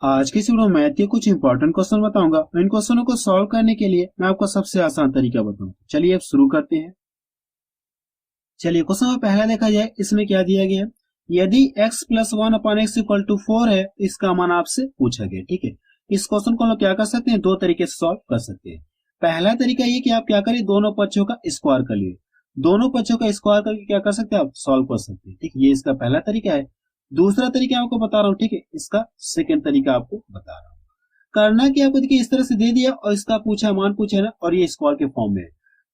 आज की इस वीडियो में मैथ के कुछ इंपॉर्टेंट क्वेश्चन बताऊंगा। इन क्वेश्चनों को सॉल्व करने के लिए मैं आपको सबसे आसान तरीका बताऊंगा। चलिए अब शुरू करते हैं। चलिए क्वेश्चन में पहला देखा जाए, इसमें क्या दिया गया है। यदि x plus 1/x equal to 4 है, इसका मान आपसे पूछा गया। ठीक है, इस क्वेश्चन को हम लोग क्या कर सकते हैं, दो तरीके से सॉल्व कर सकते हैं। पहला तरीका ये कि आप क्या करिए, दोनों पक्षों का स्क्वायर कर लिए। दोनों पक्षों का स्क्वायर करके क्या कर सकते हैं, आप सॉल्व कर सकते हैं। ठीक है, ये इसका पहला तरीका है। दूसरा तरीका आपको बता रहा हूँ। ठीक है, इसका सेकेंड तरीका आपको बता रहा हूँ। करना क्या, आपको देखिए इस तरह से दे दिया और इसका पूछा, मान पूछा ना, और ये स्क्वायर के फॉर्म में है।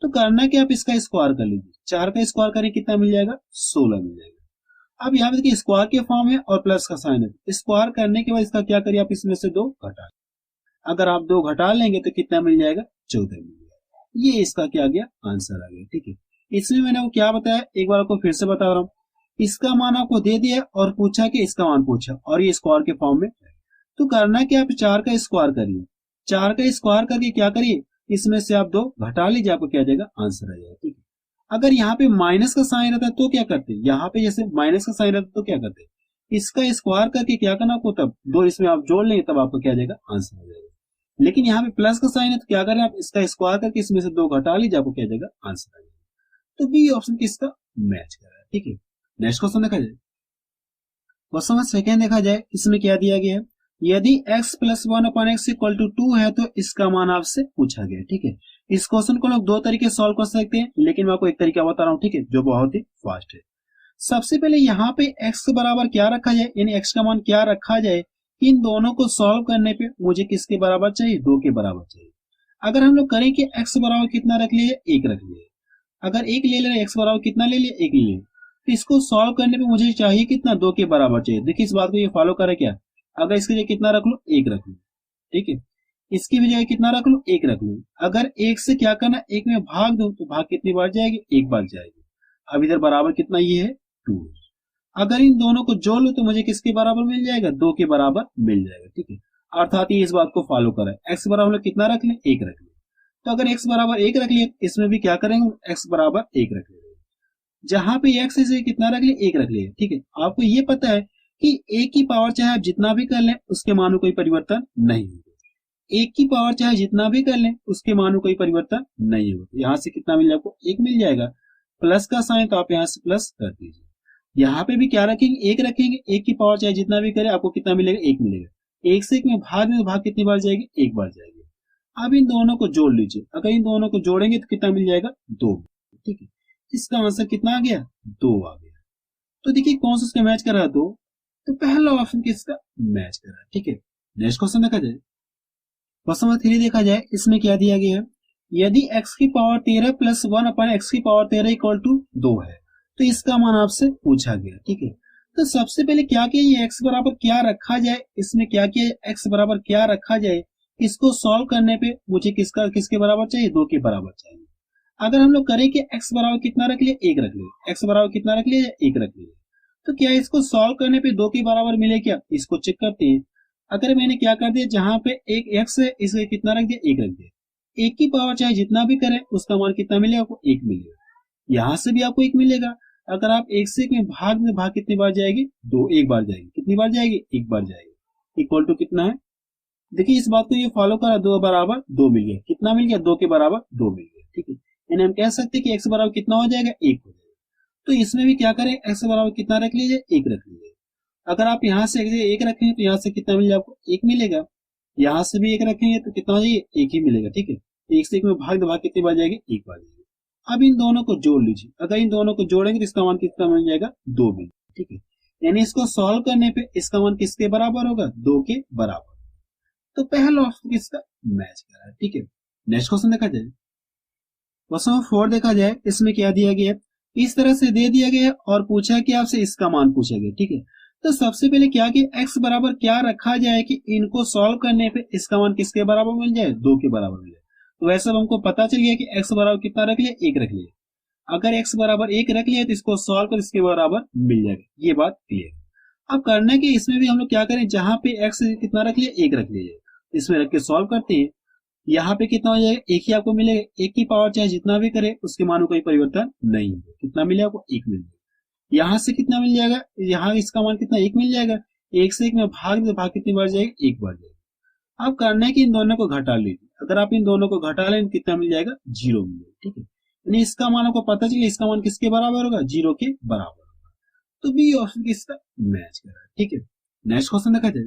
तो करना क्या, आप इसका स्क्वायर कर लीजिए। 4 का स्क्वायर करें कितना मिल जाएगा, 16 मिल जाएगा। अब यहाँ पे देखिए स्क्वायर के फॉर्म है और प्लस का साइन है। स्क्वायर करने के बाद इसका क्या करिए, आप इसमें से 2 घटा। अगर आप 2 घटा लेंगे तो कितना मिल जाएगा, 14 मिल जाएगा। ये इसका क्या गया, आंसर आ गया। ठीक है, इसमें मैंने आपको क्या बताया, एक बार आपको फिर से बता रहा हूँ। इसका मान आपको दे दिया और पूछा कि इसका मान पूछा, और ये स्क्वायर के फॉर्म में। तो करना क्या, आप 4 का स्क्वायर करिए। 4 का स्क्वायर करके क्या करिए, इसमें से आप 2 घटा लीजिए, आपको क्या जाएगा, आंसर आ जाएगा। ठीक है, अगर यहाँ पे माइनस का साइन रहता तो क्या करते, यहाँ पे जैसे माइनस का साइन रहता तो क्या करते, इसका स्क्वायर करके क्या करना आपको, तब 2 इसमें आप जोड़ लेंगे, तब आपको क्या जाएगा, आंसर आ जाएगा। लेकिन यहाँ पे प्लस का साइन है तो क्या करें, आप इसका स्क्वायर करके इसमें से 2 घटा लीजिए, आपको क्या जाएगा, आंसर आ जाएगा। तो बी ऑप्शन किसका मैच कर रहा है। ठीक है, नेक्स्ट क्वेश्चन देखा जाए। क्वेश्चन सेकेंड देखा जाए, इसमें क्या दिया गया है। यदि x plus 1/x equal to 2 है, तो इसका मान आपसे पूछा गया। ठीक है, इस क्वेश्चन को लोग दो तरीके सॉल्व कर सकते हैं, लेकिन मैं आपको एक तरीका बता रहा हूँ। ठीक है, जो बहुत ही फास्ट है। सबसे पहले यहाँ पे x के बराबर क्या रखा जाए, यानी x का मान क्या रखा जाए। इन दोनों को सॉल्व करने पे मुझे किसके बराबर चाहिए, 2 के बराबर चाहिए। अगर हम लोग करें कि x बराबर कितना रख लिए, 1 रख लिए। अगर 1 ले ले, x बराबर कितना ले लिए, 1 ले लिए। तो इसको सॉल्व करने पे मुझे चाहिए कितना, 2 के बराबर चाहिए। देखिए इस बात को ये फॉलो करे क्या, अगर इसकी जगह कितना रख लो, 1 रख लो। ठीक है, इसकी भी जगह कितना रख लो, 1 रख लो। अगर 1 से क्या करना, 1 में भाग दो तो भाग कितनी बार जाएगी, 1 बार जाएगी। अब इधर बराबर कितना, ये है 2। अगर इन दोनों को जोड़ लो तो मुझे किसके बराबर मिल जाएगा, 2 के बराबर मिल जाएगा। ठीक है, अर्थात ये इस बात को फॉलो कर रहा है। x बराबर कितना रख लें, 1 रख लें। तो अगर x बराबर 1 रख लिए, इसमें भी क्या करेंगे, x बराबर 1 रख लेंगे। जहां पे x से कितना रख लिए, 1 रख लिए। ठीक है, आपको ये पता है कि 1 की पावर चाहे आप जितना भी कर लें, उसके मान में कोई परिवर्तन नहीं होगा। 1 की पावर चाहे जितना भी कर लें, उसके मान में कोई परिवर्तन नहीं होगा। यहाँ से कितना मिल जाएगा, आपको 1 मिल जाएगा। प्लस का साइन तो आप यहाँ से प्लस कर दीजिए। यहाँ पे भी क्या रखेंगे, 1 रखेंगे। 1 की पावर चाहे जितना भी करे, आपको कितना मिलेगा, 1 मिलेगा। 1 से 1 में भाग में भाग कितनी बार जाएगी, 1 बार जाएगी। अब इन दोनों को जोड़ लीजिए। अगर इन दोनों को जोड़ेंगे तो कितना मिल जाएगा, 2। ठीक है, इसका आंसर कितना आ गया, 2 आ गया। तो देखिए कौन सा इसका मैच कर रहा है, 2। तो पहला ऑप्शन किसका मैच कर रहा है। ठीक है, नेक्स्ट क्वेश्चन देखा जाए। क्वेश्चन नंबर 3 देखा जाए, इसमें क्या दिया गया है। यदि x की पावर 13 प्लस 1/x की पावर 13 इक्वल टू 2 है, तो इसका मान आपसे पूछा गया। ठीक है, तो सबसे पहले क्या किया, ये x बराबर क्या रखा जाए। इसमें क्या किया, x बराबर क्या रखा जाए। इसको सॉल्व करने पे मुझे किसके बराबर चाहिए, 2 के बराबर चाहिए। अगर हम लोग करें कि x बराबर कितना रख लिए, 1 रख लिए। x बराबर कितना रख लिए, 1 रख लिए। तो क्या इसको सॉल्व करने पे 2 के बराबर मिले क्या, इसको चेक करते हैं। अगर मैंने क्या कर दिया, जहां पे एक x है, इसे कितना रख दिया, 1 रख दिया। 1 की पावर चाहे जितना भी करें, उसका मान कितना मिलेगा, आपको 1 मिलेगा। यहाँ से भी आपको 1 मिलेगा। अगर आप 1 से 1 में भाग कितनी बार जाएगी, 2, 1 बार जाएगी। कितनी बार जाएगी, 1 बार जाएगी। इक्वल टू कितना है, देखिए इस बात को ये फॉलो करा, 2 बराबर 2 मिल गया। कितना मिल गया, 2 के बराबर 2 मिल गया। ठीक है, यानी हम कह सकते हैं कि x बराबर कितना हो जाएगा, 1 हो जाएगा। तो इसमें भी क्या करें, x बराबर कितना रख लीजिए, 1 रख लीजिए। अगर आप यहाँ से 1 रखेंगे तो यहाँ से कितना मिल जाएगा, आपको 1 मिलेगा। यहाँ से भी 1 रखेंगे तो कितना हो जाएगा, 1 ही मिलेगा। ठीक है, 1 से 1 में भाग दो, भाग कितनी बार जाएगी, 1 बार जाएगी। अब इन दोनों को जोड़ लीजिए। अगर इन दोनों को जोड़ेंगे तो इसका मान कितना मिल जाएगा, 2 मिल। ठीक है, यानी इसको सॉल्व करने पे इसका मान किसके बराबर होगा, 2 के बराबर। तो पहला ऑप्शन किसका मैच कर रहा है। ठीक है, नेक्स्ट क्वेश्चन देखा जाए। क्वेश्चन नंबर 4 देखा जाए, इसमें क्या दिया गया है। इस तरह से दे दिया गया और पूछा कि आपसे इसका मान पूछा गया। ठीक है, तो सबसे पहले क्या कि x बराबर क्या रखा जाए कि इनको सॉल्व करने पे इसका मान किसके बराबर मिल जाए, 2 के बराबर मिल जाए। तो वैसे हमको पता चल गया कि x बराबर कितना रख लिया, 1 रख लिया। अगर x बराबर 1 रख लिया तो इसको सॉल्व कर इसके बराबर मिल जाएगा। ये बात क्लियर। अब करना कि इसमें भी हम लोग क्या करें, जहां पे x कितना रख लिया, 1 रख लिया, इसमें रख के सॉल्व करते हैं। यहाँ पे कितना हो जाएगा, 1 ही आपको मिलेगा। 1 की पावर चाहे जितना भी करे, उसके मान में कोई परिवर्तन नहीं होगा। कितना मिलेगा, आपको 1 मिल जाएगा। यहाँ से कितना मिल जाएगा, यहाँ इसका मान कितना, 1 मिल जाएगा। एक से एक में भाग दे, भाग कितनी बार जाएगी, एक बार जाएगी। अब करना है कि इन दोनों को घटा लीजिए, अगर आप इन दोनों को घटा लें कितना मिल जाएगा, 0 मिल जाएगा। ठीक है, यानी इसका मान आपको पता चलिए, इसका मान किसके बराबर होगा, 0 के बराबर होगा। तो बी ऑप्शन किसका मैच कर रहा है। ठीक है, नेक्स्ट क्वेश्चन देखा जाए,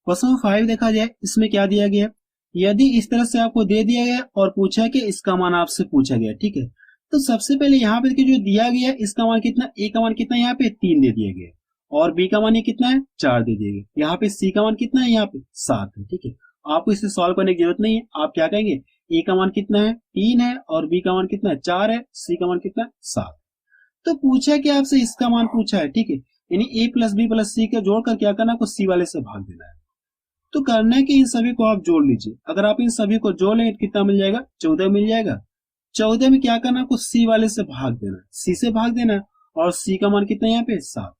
क्वेश्चन 5 देखा जाए, इसमें क्या दिया गया, यदि इस तरह से आपको दे दिया गया और पूछा कि इसका मान आपसे पूछा गया। ठीक है, तो सबसे पहले यहाँ पे देखिए जो दिया गया इसका मान कितना, ए का मान कितना, यहाँ पे 3 दे दिया गया और बी का मान ये कितना है, 4 दे दिया गया। यहाँ पे सी का मान कितना है, यहाँ पे 7 है। ठीक है, आपको इसे सॉल्व करने की जरूरत नहीं है, आप क्या कहेंगे, ए का मान कितना है, 3 है और बी का मान कितना है, 4 है, सी का मान कितना है, 7। तो पूछा कि आपसे इसका मान पूछा है। ठीक है, यानी ए प्लस बी प्लस सी का जोड़कर क्या करना, आपको सी वाले से भाग देना है। तो करना है कि इन सभी को आप जोड़ लीजिए, अगर आप इन सभी को जोड़ लेंगे कितना मिल जाएगा, 14 मिल जाएगा। 14 में क्या करना, आपको सी वाले से भाग देना, सी से भाग देना और सी का मान कितना यहाँ पे 7 है।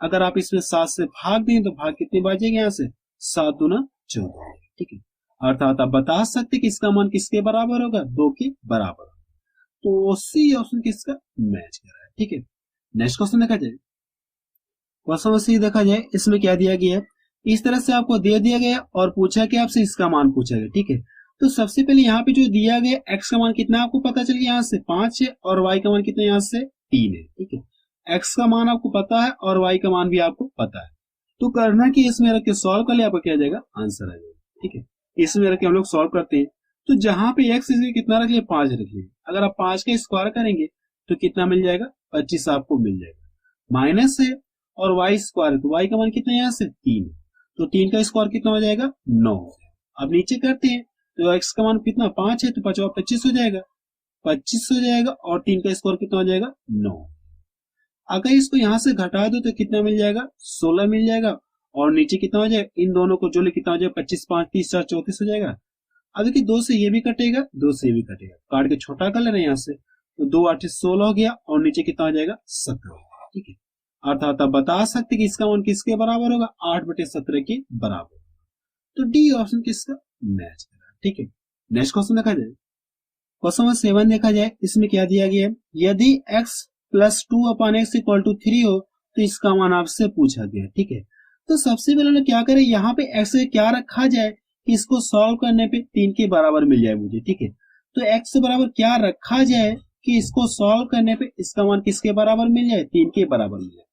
अगर आप इसमें 7 से भाग दें तो भाग कितनी बाजेगी, यहाँ से 7 दूना 14। ठीक है, अर्थात आप बता सकते कि इसका मान किसके बराबर होगा, 2 के बराबर। तो सी ऑप्शन किसका मैच कर रहा है। ठीक है, नेक्स्ट क्वेश्चन देखा जाए, क्वेश्चन सी देखा जाए, इसमें क्या दिया गया है, इस तरह से आपको दे दिया गया और पूछा कि आपसे इसका मान पूछा गया। ठीक है, तो सबसे पहले यहाँ पे जो दिया गया x का मान कितना आपको पता चल गया, यहाँ से 5 है और y का मान कितना, यहाँ से 3 है। ठीक है, x का मान आपको पता है और y का मान भी आपको पता है। तो करना कि इसमें रख के सॉल्व कर ले, आपको क्या जाएगा, आंसर आ जाएगा। ठीक है, इसमें रख के हम लोग सॉल्व करते हैं, तो जहां पे x इसमें कितना रख लिया, 5 रख लिया। अगर आप 5 का स्क्वायर करेंगे तो कितना मिल जाएगा, 25 आपको मिल जाएगा। माइनस है और y स्क्वायर है, तो y का मान कितना है, यहाँ से 3 है, तो 3 का स्क्वायर कितना हो जाएगा, 9। अब नीचे करते हैं तो x का मान कितना 5 है, तो 5 25 हो जाएगा, 25 हो जाएगा और 3 का स्क्वायर कितना हो जाएगा, 9। अगर इसको यहां से घटा दो तो कितना मिल जाएगा, 16 मिल जाएगा और नीचे कितना हो जाएगा, इन दोनों को जोड़े कितना हो जाएगा, 25 5 30 4 34 हो जाएगा। अब देखिए 2 से ये भी कटेगा, 2 से ये भी कटेगा, काट के छोटा कर ले रहे हैं यहाँ से, तो 2 8 16 हो गया और नीचे कितना हो जाएगा, 17। ठीक है, अर्थात आप बता सकते कि इसका मान किसके बराबर होगा, 8/17 के बराबर। तो डी ऑप्शन किसका मैच कर रहा है। ठीक है, नेक्स्ट क्वेश्चन देखा जाए, क्वेश्चन 7 देखा जाए, इसमें क्या दिया गया है, यदि x plus 2/x equal to 3 हो तो इसका मान आपसे पूछा गया। ठीक है, तो सबसे पहले क्या करें, यहाँ पे x से क्या रखा जाए कि इसको सॉल्व करने पे 3 के बराबर मिल जाए मुझे। ठीक है, तो x बराबर क्या रखा जाए कि इसको सॉल्व करने पे इसका मान किसके बराबर मिल जाए, 3 के बराबर मिल जाए।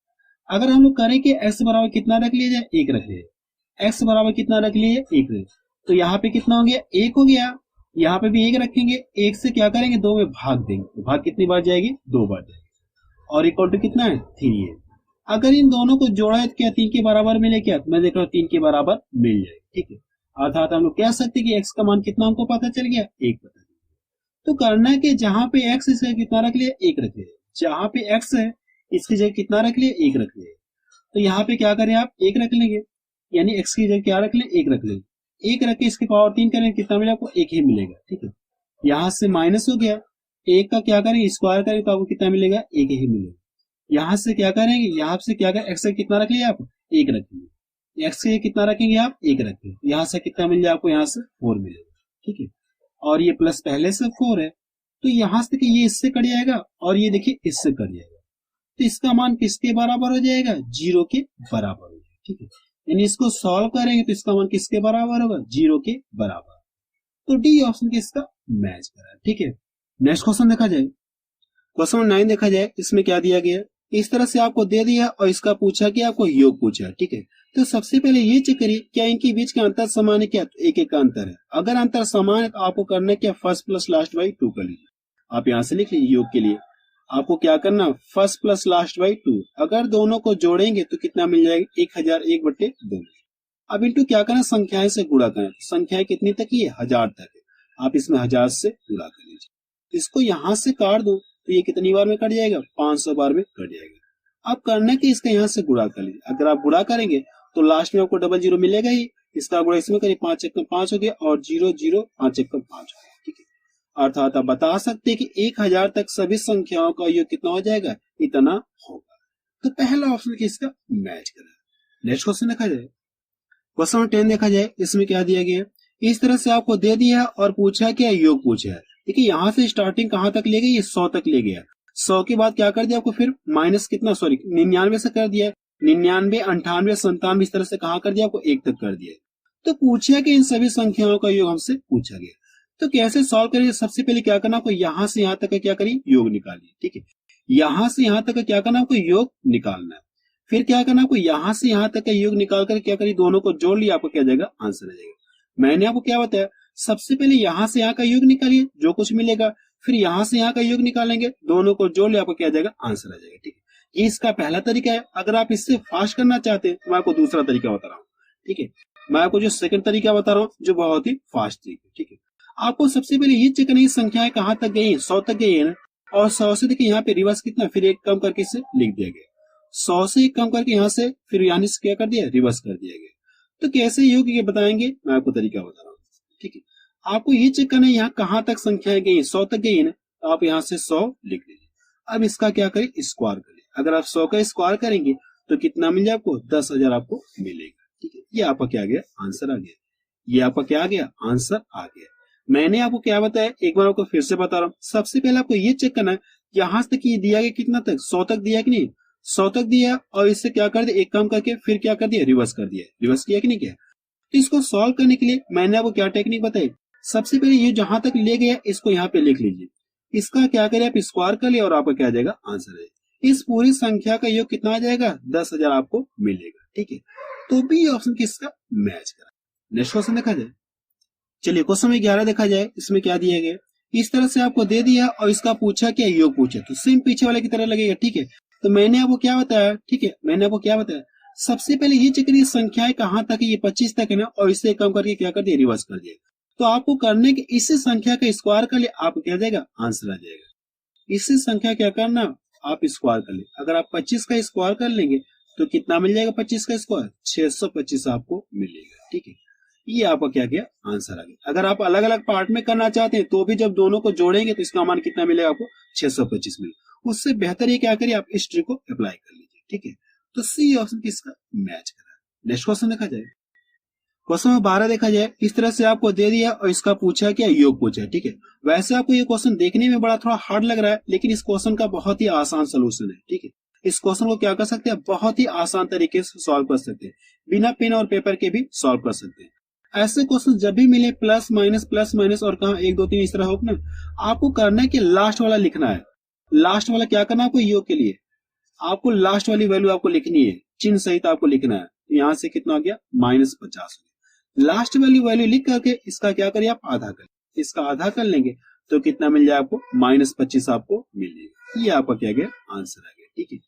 अगर हम लोग करें कि x बराबर कितना रख लिया जाए, 1 रख लिया, x बराबर कितना रख लिए, 1 रख, तो यहाँ पे कितना हो गया, 1 हो गया, यहाँ पे भी 1 रखेंगे, 1 से क्या करेंगे, 2 में भाग देंगे, तो भाग कितनी बार जाएगी, 2 बार जाएगी और इक्वल टू कितना है, 3 है। अगर इन दोनों को जोड़ा है तो क्या 3 के बराबर मिले, क्या मैं देख रहा हूँ 3 के बराबर मिल जाएगी। ठीक है, अर्थात हम लोग कह सकते कि x का मान कितना हमको पता चल गया, 1 पता चल गया। तो करना है कि जहां पे x इसका कितना रख लिया, 1 रख लिया, जहां पे x है इसकी जगह कितना रख लिया, 1 रख लिया, तो यहाँ पे क्या करें आप, 1 रख लेंगे, यानी x की जगह क्या रख लें, 1 रख लेंगे, 1 रख के इसके पावर 3 करें कितना मिलेगा, आपको 1 ही मिलेगा। ठीक है, यहाँ से माइनस हो गया, 1 का क्या करें, स्क्वायर करें तो आपको कितना मिलेगा, 1 ही मिलेगा। यहाँ से क्या करेंगे, यहाँ से क्या करें, x कितना रख लिया आप, 1 रखेंगे, x के कितना रखेंगे आप, 1 रखेंगे, यहाँ से कितना मिल जाए आपको, यहाँ से 4 मिलेगा। ठीक है, और ये प्लस पहले से 4 है, तो यहाँ से देखिए ये इससे कट जाएगा और ये देखिए इससे कट जाएगा, तो इसका मान किसके बराबर हो जाएगा, 0 के बराबर हो जाएगा। ठीक है, यानी इसको सॉल्व करेंगे तो इसका मान किसके बराबर होगा, 0 के बराबर। तो डी ऑप्शन किसका मैच कर रहा है। ठीक है, नेक्स्ट क्वेश्चन देखा जाए, क्वेश्चन 9 देखा जाए, इसमें क्या दिया गया, इस तरह से आपको दे दिया और इसका पूछा कि आपको योग पूछा। ठीक है, तो सबसे पहले ये चेक करिए क्या इनके बीच का अंतर समान है, क्या एक एक का अंतर है। अगर अंतर समान है तो आपको करना है क्या, फर्स्ट प्लस लास्ट बाई 2 कर लीजिए। आप यहाँ से लिख लीजिए, योग के लिए आपको क्या करना, फर्स्ट प्लस लास्ट बाई 2, अगर दोनों को जोड़ेंगे तो कितना मिल जाएगा, 1001/2। अब इंटू क्या करना, संख्याएं से गुणा करना, संख्याएं कितनी तक है, 1000 तक है, आप इसमें 1000 से गुणा कर लीजिए। इसको यहां से काट दो तो ये कितनी बार में कट जाएगा, 500 बार में कट जाएगा। अब करना कि इसका यहाँ से गुणा कर लीजिए, अगर आप गुणा करेंगे तो लास्ट में आपको डबल 0 मिलेगा ही, इसका गुणा इसमें करिए, 5 1 5 हो गया और 0 0 5 1 5 हो गया। ठीक है, अर्थात आप बता सकते हैं कि 1000 तक सभी संख्याओं का योग कितना हो जाएगा, इतना होगा। तो पहला ऑप्शन किसका मैच कर रहा है। नेक्स्ट क्वेश्चन देखा जाए, क्वेश्चन 10 देखा जाए, इसमें क्या दिया गया, इस तरह से आपको दे दिया और पूछा क्या, योग पूछा है। देखिए यहाँ से स्टार्टिंग कहां तक ले गई, ये 100 तक ले गया, 100 के बाद क्या कर दिया आपको, फिर माइनस कितना, सॉरी 99 से कर दिया, 99, 98, 97 इस तरह से कहाँ कर दिया आपको 1 तक कर दिया। तो पूछा कि इन सभी संख्याओं का योग हमसे पूछा गया। तो कैसे सॉल्व करेंगे? सबसे पहले क्या करना आपको, यहां से यहां तक का क्या करिए योग निकालिए। ठीक है, यहां से यहां तक का क्या करना आपको योग निकालना है। फिर क्या करना आपको, यहां से यहां तक का योग निकाल कर क्या करिए, दोनों को जोड़ लिया, आपको क्या जाएगा आंसर आ जाएगा। मैंने आपको क्या बताया, सबसे पहले यहां से यहां का योग निकालिए, जो कुछ मिलेगा, फिर यहां से यहां का योग निकालेंगे, दोनों को जोड़ लिया, आपको क्या जाएगा आंसर आ जाएगा। ठीक है, ये इसका पहला तरीका है। अगर आप इससे फास्ट करना चाहते हैं तो मैं आपको दूसरा तरीका बता रहा हूँ। ठीक है, मैं आपको जो सेकंड तरीका बता रहा हूँ जो बहुत ही फास्ट तरीका। ठीक है, आपको सबसे पहले ये चेक करना है संख्याएं कहां तक गई है, 100 तक गई है ना, और 100 से देखिए यहाँ पे रिवर्स कितना, फिर एक कम करके इसे लिख दिया गया। 100 से एक कम करके यहाँ से फिर यहाँ से क्या कर दिया, रिवर्स कर दिया गया। तो कैसे योग ये बताएंगे, मैं आपको तरीका बता रहा हूँ। ठीक है, आपको ये चेक करना है यहाँ कहां तक संख्याएं गई है, 100 तक गई है ना, तो आप यहाँ से 100 लिख लीजिए। अब इसका क्या करें, स्क्वायर कर लिया। अगर आप 100 का स्क्वायर करेंगे तो कितना मिल जाए आपको, 10,000 आपको मिलेगा। ठीक है, ये आपका क्या आ गया, आंसर आ गया। ये आपका क्या आ गया, आंसर आ गया। मैंने आपको क्या बताया, एक बार आपको फिर से बता रहा हूँ। सबसे पहले आपको ये चेक करना है यहां तक ये दिया गया कितना तक, 100 तक दिया कि नहीं, 100 तक दिया, और इससे क्या कर दिया, एक कम करके फिर क्या कर दिया, रिवर्स कर दिया। रिवर्स किया कि नहीं किया। तो इसको सॉल्व करने के लिए मैंने आपको क्या टेक्निक बताई, सबसे पहले ये जहां तक ले गया इसको यहाँ पे लिख लीजिए। इसका क्या करें, आप स्क्वायर कर लिए और आपका क्या आ जाएगा, आंसर है। इस पूरी संख्या का योग कितना आ जाएगा, 10,000 आपको मिलेगा। ठीक है, तो बी ऑप्शन किसका मैच करा। नेक्स्ट क्वेश्चन देखा जाए। चलिए क्वेश्चन में 11 देखा जाए, इसमें क्या दिया गया, इस तरह से आपको दे दिया और इसका पूछा क्या, योग पूछा, तो सेम पीछे वाले की तरह लगेगा। ठीक है, तो मैंने आपको क्या बताया, ठीक है, मैंने आपको क्या बताया, सबसे पहले ये चेक करिए संख्याएं कहां तक है, ये 25 तक है ना, और इससे कम करके क्या कर दिया, रिवर्स कर दिया। तो आपको करने के इसी संख्या का स्क्वायर कर ले, आपको क्या जाएगा, आंसर आ जाएगा। इसी संख्या क्या करना, आप स्क्वायर कर ले। अगर आप 25 का स्क्वायर कर लेंगे तो कितना मिल जाएगा, 25 का स्क्वायर 625 आपको मिलेगा। ठीक है, ये आपका क्या गया, आंसर आ गया। अगर आप अलग अलग पार्ट में करना चाहते हैं तो भी जब दोनों को जोड़ेंगे तो इसका मान कितना मिलेगा आपको, 625 मिलेगा। उससे बेहतर ये क्या करिए, आप इस ट्रिक को अप्लाई कर लीजिए। ठीक है, तो सी ऑप्शन किसका मैच कर रहा है। नेक्स्ट क्वेश्चन देखा जाए। क्वेश्चन में 12 देखा जाए, इस तरह से आपको दे दिया और इसका पूछा क्या, योग पूछा। ठीक है, वैसे आपको ये क्वेश्चन देखने में बड़ा थोड़ा हार्ड लग रहा है, लेकिन इस क्वेश्चन का बहुत ही आसान सोल्यूशन है। ठीक है, इस क्वेश्चन को क्या कर सकते हैं, बहुत ही आसान तरीके से सॉल्व कर सकते हैं, बिना पेन और पेपर के भी सॉल्व कर सकते हैं। ऐसे क्वेश्चन जब भी मिले प्लस माइनस और कहा 1 2 3 इस तरह हो ना, आपको करना है कि लास्ट वाला लिखना है। लास्ट वाला क्या करना है आपको, योग के लिए आपको लास्ट वाली वैल्यू आपको लिखनी है, चिन्ह सहित आपको लिखना है। यहाँ से कितना हो गया, -50। लास्ट वैल्यू लिख करके इसका क्या करिए, आप आधा कर, इसका आधा कर लेंगे तो कितना मिल जाए आपको, -25 आपको मिलेगा। ये आपका क्या गया, आंसर आ गया। ठीक है,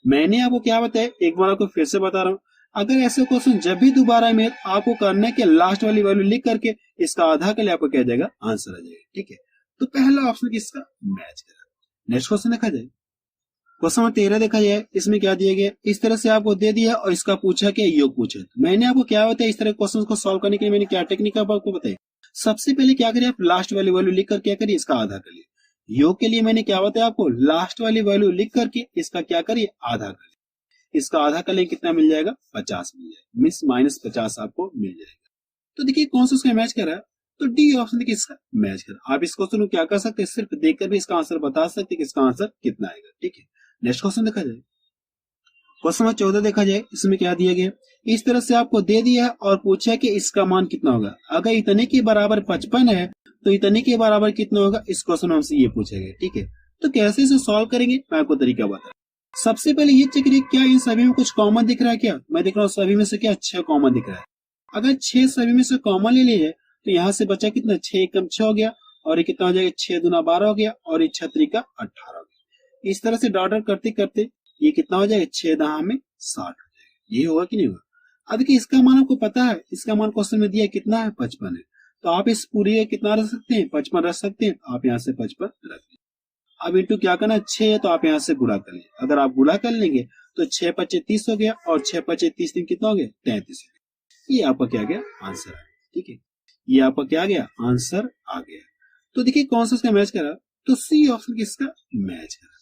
मैंने आपको क्या बताया, एक बार आपको फिर से बता रहा हूँ। अगर ऐसे क्वेश्चन जब भी दोबारा में आपको करने के लास्ट वाली वैल्यू लिख करके इसका आधा कर ले, आपको क्या जाएगा, आंसर आ जाएगा। ठीक है, तो पहला ऑप्शन किसका मैच करेगा। नेक्स्ट क्वेश्चन देखा जाए। क्वेश्चन नंबर 13 देखा जाए, इसमें क्या दिया गया, इस तरह से आपको दे दिया और इसका पूछा क्या, योग पूछा। मैंने आपको क्या बताया, इस तरह क्वेश्चन को सॉल्व करने के लिए मैंने क्या टेक्निक आपको बताई। सबसे पहले क्या करिए, आप लास्ट वाली वैल्यू लिख कर क्या करिए, इसका आधा करिए। योग के लिए मैंने क्या बताया आपको, लास्ट वाली वैल्यू लिख करके इसका क्या करिए, आधा करिए। इसका आधा कर लेंगे कितना मिल जाएगा, 50 मिल जाएगा, मीन्स -50 आपको मिल जाएगा। तो देखिए कौन सा उसका मैच कर रहा है, तो डी ऑप्शन देखिए इसका मैच कर रहा है। आप इस क्वेश्चन को क्या कर सकते हैं, सिर्फ देखकर भी इसका आंसर बता सकते हैं कि इसका आंसर कितना आएगा। ठीक है, नेक्स्ट क्वेश्चन देखा जाए। क्वेश्चन नंबर 14 देखा जाए, इसमें क्या दिया गया, इस तरह से आपको दे दिया और पूछा कि इसका मान कितना होगा। अगर इतने के बराबर 55 है तो इतने के बराबर कितना होगा, इस क्वेश्चन हमसे ये पूछा गया। ठीक है, तो कैसे इसे सॉल्व करेंगे, मैं आपको तरीका बता। सबसे पहले ये चेक करिए क्या इन सभी में कुछ कॉमन दिख रहा है, क्या मैं देख रहा हूँ सभी में से क्या 6 कॉमन दिख रहा है। अगर 6 सभी में से कॉमन ले लीजिए तो यहाँ से बचा कितना, 6 कम 6 हो गया, और ये कितना हो जाएगा, 6 दूना 12 हो गया, और ये 6 का 18 हो गया। इस तरह से डॉट करते करते ये कितना हो जाएगा, 6 दहा में 60 हो जाएगा। ये होगा कि नहीं होगा। अब देखिए इसका मान आपको पता है, इसका मान क्वेश्चन में दिया कितना है, 55 है। तो आप इस पूरी कितना रख सकते हैं, 55 रख सकते हैं। आप यहाँ से 55 रख लें। अब इंटू क्या करना, 6 है तो आप यहाँ से गुणा कर लें। अगर आप गुणा कर लेंगे तो 6 5 30 हो गया, और 6 5 30 दिन कितना हो गया, 33 हो गया। ये आपका क्या गया, आंसर आ गया। ठीक है, ये आपका क्या गया, आंसर आ गया। तो देखिए कौन सा इसका मैच करा, तो सी ऑप्शन किसका मैच करा।